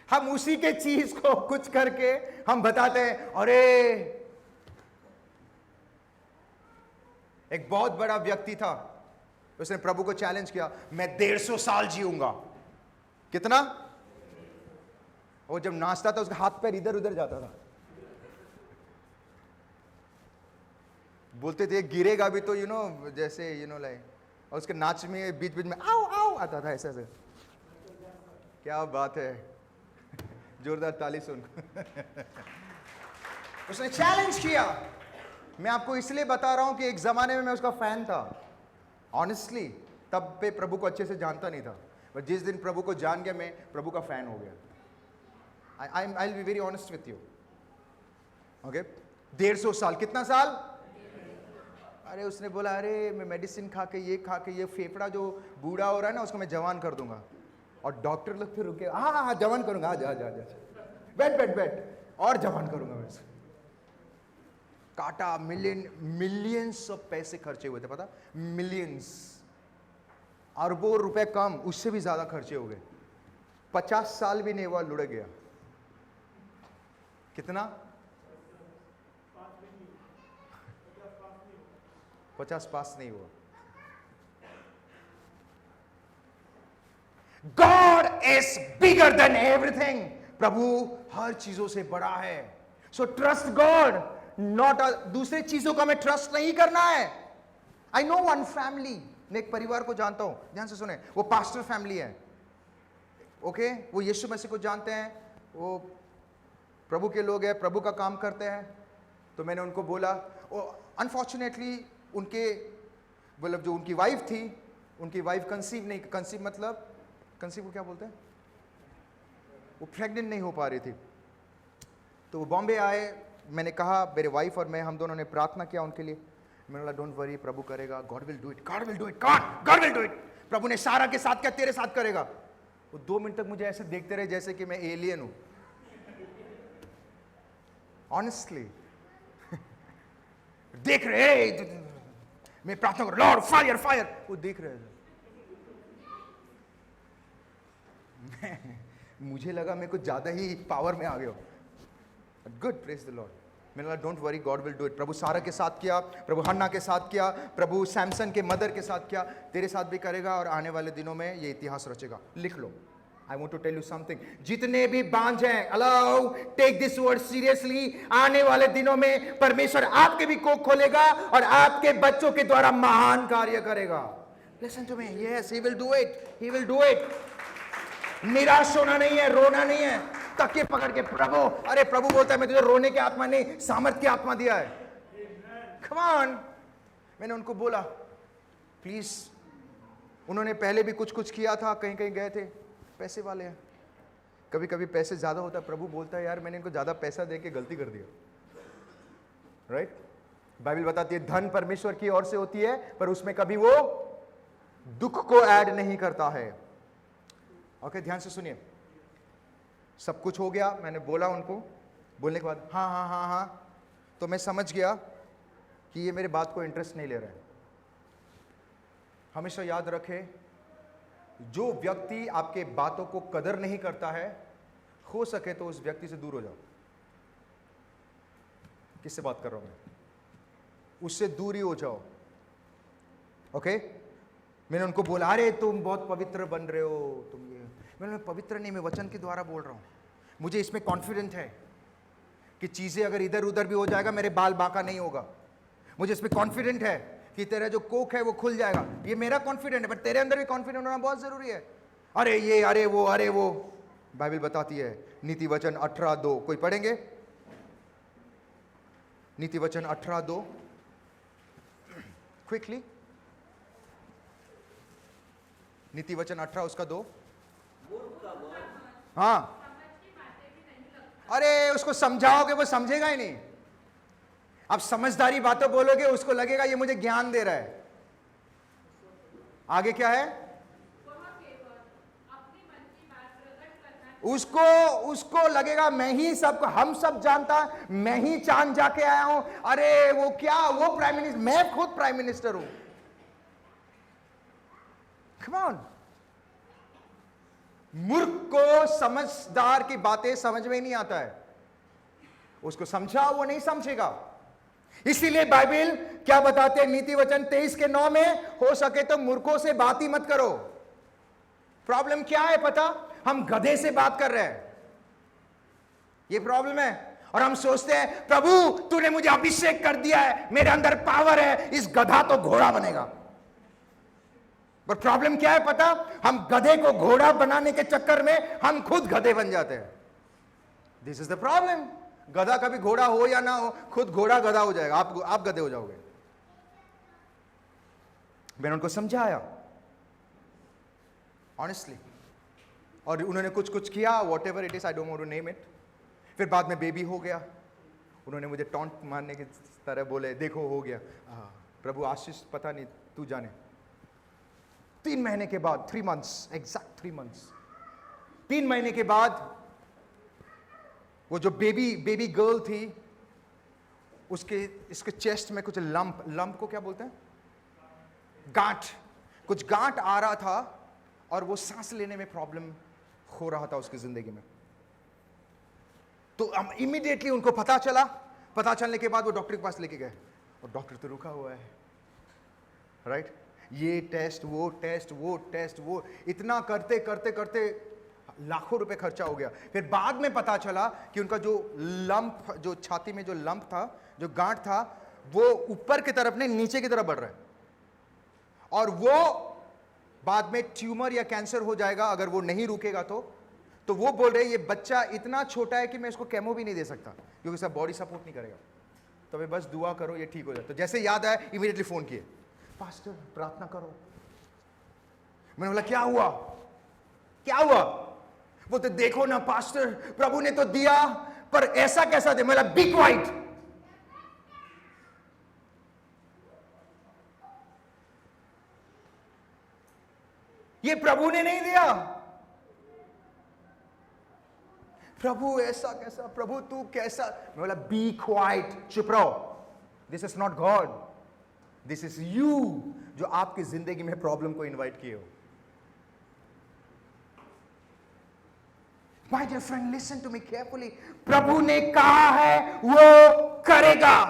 हम उसी के चीज को कुछ करके हम बताते हैं। अरे एक बहुत बड़ा व्यक्ति था, उसने प्रभु को चैलेंज किया, मैं 150 साल जीऊंगा। कितना? वो जब नाचता था उसका हाथ पैर इधर उधर जाता था। बोलते थे गिरेगा भी तो जैसे लाइक, और उसके नाच में बीच बीच में आओ आओ आता था, ऐसे ऐसे। क्या बात है, जोरदार ताली सुन। उसने चैलेंज किया। मैं आपको इसलिए बता रहा हूं कि एक जमाने में मैं उसका फैन था, ऑनेस्टली। तब पे प्रभु को अच्छे से जानता नहीं था, पर जिस दिन प्रभु को जान गया, मैं प्रभु का फैन हो गया। I will be very honest with you. Okay, 150 साल, कितना साल? अरे उसने बोला अरे मैं मेडिसिन खा के ये फेफड़ा जो बूढ़ा हो रहा है ना, उसको मैं जवान कर दूंगा। और डॉक्टर लोग फिर रुके, हाँ हाँ जवान करूंगा, आ जा बैठ और जवान करूंगा मैं। काटा, मिलियंस ऑफ पैसे खर्चे हुए थे, पता? मिलियंस, अरबों रुपए कम, उससे भी ज्यादा खर्चे हो गए। 50 साल भी नहीं हुआ, लुढ़क गया। कितना? 50 पास नहीं हुआ। God is bigger than everything. प्रभु हर चीजों से बड़ा है। So trust God, not दूसरे चीजों का मैं ट्रस्ट नहीं करना है। I know one family, मैं एक परिवार को जानता हूं, ध्यान से सुने, वो पास्टर फैमिली है। ओके, वो यीशु मसीह को जानते हैं, वो प्रभु के लोग हैं, प्रभु का काम करते हैं। तो मैंने उनको बोला, अनफॉर्चुनेटली उनके मतलब जो उनकी वाइफ थी, उनकी वाइफ कंसीव मतलब कंसीव को क्या बोलते हैं, वो प्रेग्नेंट नहीं हो पा रही थी। तो वो बॉम्बे आए, मैंने कहा, मेरे वाइफ और मैं, हम दोनों ने प्रार्थना किया उनके लिए। मैंने बोला डोंट वरी, प्रभु करेगा, God will do it, God will do it, God will do it. प्रभु ने सारा के साथ क्या तेरे साथ करेगा। वो 2 मिनट तक मुझे ऐसे देखते रहे जैसे कि मैं एलियन हूं, ऑनेस्टली। देख रहे, मैं प्रार्थना कर, लॉर्ड फायर फायर, वो देख रहे थे। मुझे लगा मैं कुछ ज्यादा ही पावर में आ गया। Good, praise the lord. मैंने कहा don't worry, God will do it. प्रभु सारा के साथ किया, प्रभु हन्ना के साथ किया, प्रभु सैमसन के मदर के साथ किया, तेरे साथ भी करेगा, और आने वाले दिनों में ये इतिहास रचेगा। लिख लो। I want to tell you something, जितने भी बांझ हैं, allow, take this word seriously. आने वाले दिनों में परमेश्वर आपके भी कोख खोलेगा और आपके बच्चों के द्वारा महान कार्य करेगा। Listen to me, yes, he will do it, he will do it। निराश होना नहीं है, रोना नहीं है, तकिए पकड़ के प्रभु, अरे प्रभु बोलता है मैं तुझे रोने की आत्मा नहीं, सामर्थ की आत्मा दिया है। Come on, मैंने उनको बोला प्लीज, उन्होंने पहले भी कुछ कुछ किया था, कहीं कहीं गए थे, पैसे वाले हैं, कभी कभी पैसे ज्यादा होता है, प्रभु बोलता है यार मैंने इनको ज्यादा पैसा दे के गलती कर दिया, राइट? बाइबल बताती है धन परमेश्वर की ओर से होती है, पर उसमें कभी वो दुख को ऐड नहीं करता है। ओके, ध्यान से सुनिए। सब कुछ हो गया, मैंने बोला उनको, बोलने के बाद हाँ हाँ हाँ हाँ, तो मैं समझ गया कि ये मेरे बात को इंटरेस्ट नहीं ले रहा है। हमेशा याद रखें, जो व्यक्ति आपके बातों को कदर नहीं करता है, हो सके तो उस व्यक्ति से दूर हो जाओ। किससे बात कर रहा हूं मैं? उससे दूर ही हो जाओ। ओके? मैंने उनको बोला अरे तुम बहुत पवित्र बन रहे हो, तुम ये, मैंने पवित्र नहीं, मैं वचन के द्वारा बोल रहा हूं। मुझे इसमें कॉन्फिडेंट है कि चीजें अगर इधर उधर भी हो जाएगा, मेरे बाल बांका नहीं होगा। मुझे इसमें कॉन्फिडेंट है कि तेरा जो कोक है वो खुल जाएगा। ये मेरा कॉन्फिडेंट है, पर तेरे अंदर भी कॉन्फिडेंट होना बहुत जरूरी है। अरे ये, अरे वो बाइबल बताती है नीति वचन 18:2, कोई पढ़ेंगे? नीति वचन 18:2 क्विकली। नीति वचन 18 उसका 2। हाँ, अरे उसको समझाओगे वो समझेगा ही नहीं। आप समझदारी बातें बोलोगे, उसको लगेगा ये मुझे ज्ञान दे रहा है। आगे क्या है? उसको लगेगा मैं ही सबको, हम सब जानता, मैं ही चांद जाके आया हूं। अरे वो क्या, वो प्राइम मिनिस्टर, मैं खुद प्राइम मिनिस्टर हूं। Come on। मूर्ख को समझदार की बातें समझ में ही नहीं आता है। उसको समझाओ, वो नहीं समझेगा। इसीलिए बाइबल क्या बताते हैं नीति वचन 23:9 में, हो सके तो मूर्खों से बात ही मत करो। प्रॉब्लम क्या है पता? हम गधे से बात कर रहे हैं, ये प्रॉब्लम है। और हम सोचते हैं प्रभु तूने मुझे अभिषेक कर दिया है, मेरे अंदर पावर है, इस गधा तो घोड़ा बनेगा। पर प्रॉब्लम क्या है पता? हम गधे को घोड़ा बनाने के चक्कर में हम खुद गधे बन जाते हैं। This is the problem. गधा कभी घोड़ा हो या ना हो, खुद घोड़ा गधा हो जाएगा, आप गधे हो जाओगे। मैंने उनको समझाया ऑनेस्टली, और उन्होंने कुछ कुछ किया, whatever it is, I don't want to name it. फिर बाद में बेबी हो गया, उन्होंने मुझे टॉन्ट मारने की तरह बोले देखो हो गया। प्रभु आशीष पता नहीं, तू जाने। 3 महीने के बाद, 3 months, एग्जैक्ट 3 months, 3 महीने के बाद वो जो बेबी गर्ल थी, इसके चेस्ट में कुछ लंप को क्या बोलते हैं, कुछ गांठ आ रहा था, और वो सांस लेने में प्रॉब्लम हो रहा था उसकी जिंदगी में। तो हम इमीडिएटली उनको पता चलने के बाद वो डॉक्टर के पास लेके गए, और डॉक्टर तो रुका हुआ है, राइट? ये टेस्ट वो इतना करते करते लाखों रुपए खर्चा हो गया। फिर बाद में पता चला कि उनका जो छाती में जो लंप था, जो गांठ था, वो ऊपर की तरफ नहीं नीचे की तरफ बढ़ रहा है, और वो बाद में ट्यूमर या कैंसर हो जाएगा अगर वो नहीं रुकेगा तो वो बोल रहे ये बच्चा इतना छोटा है कि मैं इसको केमो भी नहीं दे सकता, क्योंकि इसका बॉडी सपोर्ट नहीं करेगा, तो वे बस दुआ करो ये ठीक हो जाए। तो जैसे याद आया इमीडिएटली फोन किए, पास्टर प्रार्थना करो। मैंने बोला क्या हुआ? बोलते देखो ना पास्टर, प्रभु ने तो दिया, पर ऐसा कैसा दे? बोला बी क्वाइट। ये प्रभु ने नहीं दिया। प्रभु ऐसा कैसा, प्रभु तू कैसा? मैं बोला बी क्वाइट, चुप रहो। This is not God, this is you, जो आपकी जिंदगी में प्रॉब्लम को इनवाइट किए हो। My dear friend, listen to me carefully. प्रभु ने कहा है वो करेगा।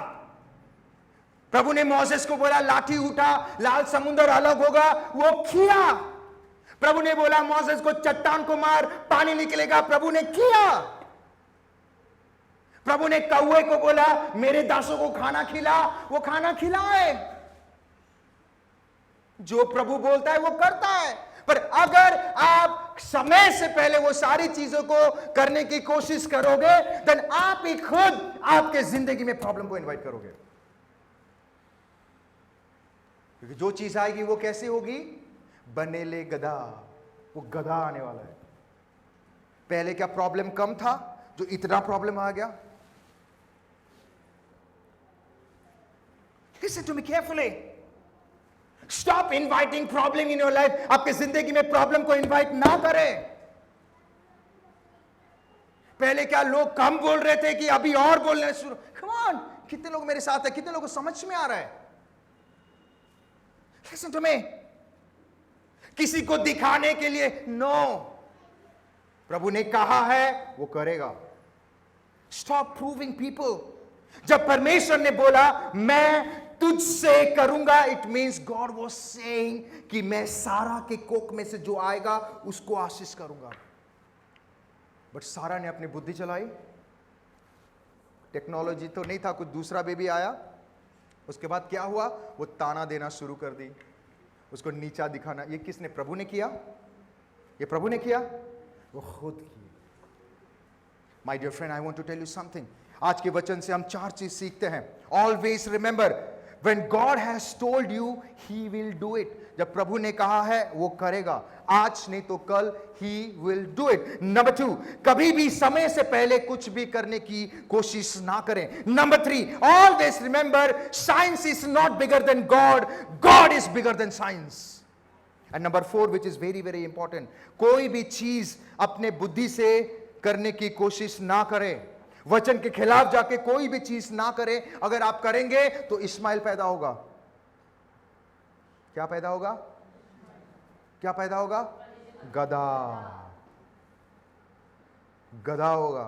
प्रभु ने मोसेस को बोला लाठी उठा, लाल समुद्र अलग होगा, वो किया। प्रभु ने बोला मोसेस को चट्टान को मार, पानी निकलेगा, प्रभु ने किया। प्रभु ने कौवे को बोला मेरे दासों को खाना खिला, वो खाना खिलाए। जो प्रभु बोलता है वो करता है। पर अगर आप समय से पहले वो सारी चीजों को करने की कोशिश करोगे, देन आप ही खुद आपके जिंदगी में प्रॉब्लम को इनवाइट करोगे। क्योंकि जो चीज आएगी वो कैसे होगी? बनेले गधा, वो गधा आने वाला है। पहले क्या प्रॉब्लम कम था जो इतना प्रॉब्लम आ गया? Listen to me carefully. Stop inviting problem in your life. आपके जिंदगी में प्रॉब्लम को इनवाइट ना करें। पहले क्या लोग कम बोल रहे थे कि अभी और बोलने शुरू। Come on, कितने लोग मेरे साथ है? कितने लोगों को समझ में आ रहा है? Listen to me. किसी को दिखाने के लिए नो, प्रभु ने कहा है वो करेगा। Stop proving people. जब परमेश्वर ने बोला मैं तुझसे करूंगा, it means God was saying कि मैं सारा के कोख में से जो आएगा उसको आशीष करूंगा। बट सारा ने अपनी बुद्धि चलाई, टेक्नोलॉजी तो नहीं था, कुछ दूसरा बेबी आया। उसके बाद क्या हुआ? वो ताना देना शुरू कर दी, उसको नीचा दिखाना। ये किसने? प्रभु ने किया। ये प्रभु ने किया, वो खुद की। My dear friend, I want to tell you something. आज के वचन से हम 4 चीज सीखते हैं। Always remember, when God has told you he will do it. जब प्रभु ने कहा है वो करेगा, आज नहीं तो कल ही विल डू इट। नंबर 2, कभी भी समय से पहले कुछ भी करने की कोशिश ना करें। Number 3, always remember, science is not bigger than God, God is bigger than science. And number 4, which is very very important, कोई भी चीज अपने बुद्धि से करने की कोशिश ना करें। वचन के खिलाफ जाके कोई भी चीज ना करें। अगर आप करेंगे तो इस्माइल पैदा होगा। क्या पैदा होगा? क्या पैदा होगा? गधा, गधा होगा।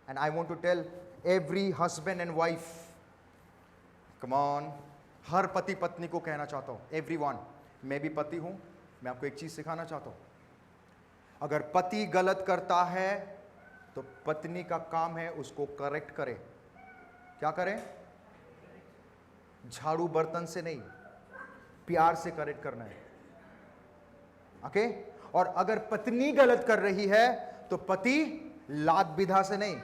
And I want to tell every husband and wife, come on, हर पति पत्नी को कहना चाहता हूं, एवरीवन, मैं भी पति हूं, मैं आपको एक चीज सिखाना चाहता हूं। अगर पति गलत करता है तो पत्नी का काम है उसको करेक्ट करे। क्या करें? झाड़ू बर्तन से नहीं, प्यार से करेक्ट करना है। ओके? और अगर पत्नी गलत कर रही है तो पति लात विधा से नहीं,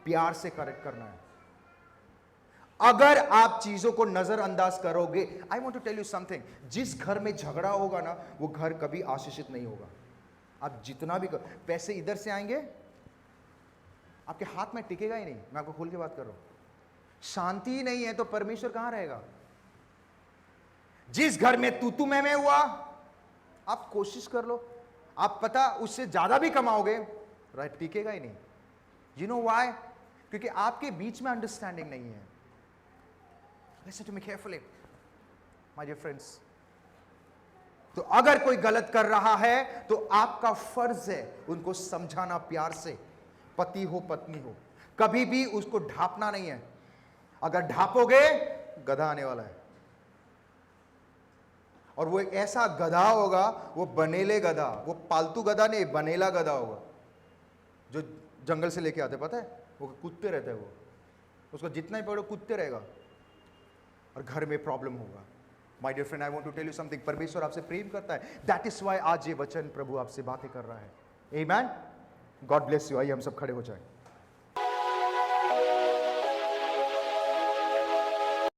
प्यार से करेक्ट करना है। अगर आप चीजों को नजरअंदाज करोगे, I want to tell you something, जिस घर में झगड़ा होगा ना, वो घर कभी आशीषित नहीं होगा। आप जितना भी पैसे इधर से आएंगे, आपके हाथ में टिकेगा ही नहीं। मैं आपको खोल के बात कर रहा हूं। शांति ही नहीं है तो परमेश्वर कहां रहेगा? जिस घर में तू मैं हुआ, आप कोशिश कर लो, आप पता उससे ज्यादा भी कमाओगे, राइट, टिकेगा ही नहीं। You know why? क्योंकि आपके बीच में अंडरस्टैंडिंग नहीं है। Listen to me carefully my dear friends. तो अगर कोई गलत कर रहा है तो आपका फर्ज है उनको समझाना प्यार से, पति हो पत्नी हो। कभी भी उसको ढांपना नहीं है। अगर ढांपोगे, गधा आने वाला है। और वो एक ऐसा गधा होगा, वो बनेले गधा, वो पालतू गधा नहीं, बनेला गधा होगा, जो जंगल से लेके आते, पता है? वो कुत्ते रहते हैं, वो उसको जितना ही पकड़ो कुत्ते रहेगा, और घर में प्रॉब्लम होगा। My dear friend, I want to tell you something, परमेश्वर आपसे प्रेम करता है। दैट इज व्हाई आज ये वचन प्रभु आपसे बातें कर रहा है। आमेन। God bless you. आइए हम सब खड़े हो जाएं।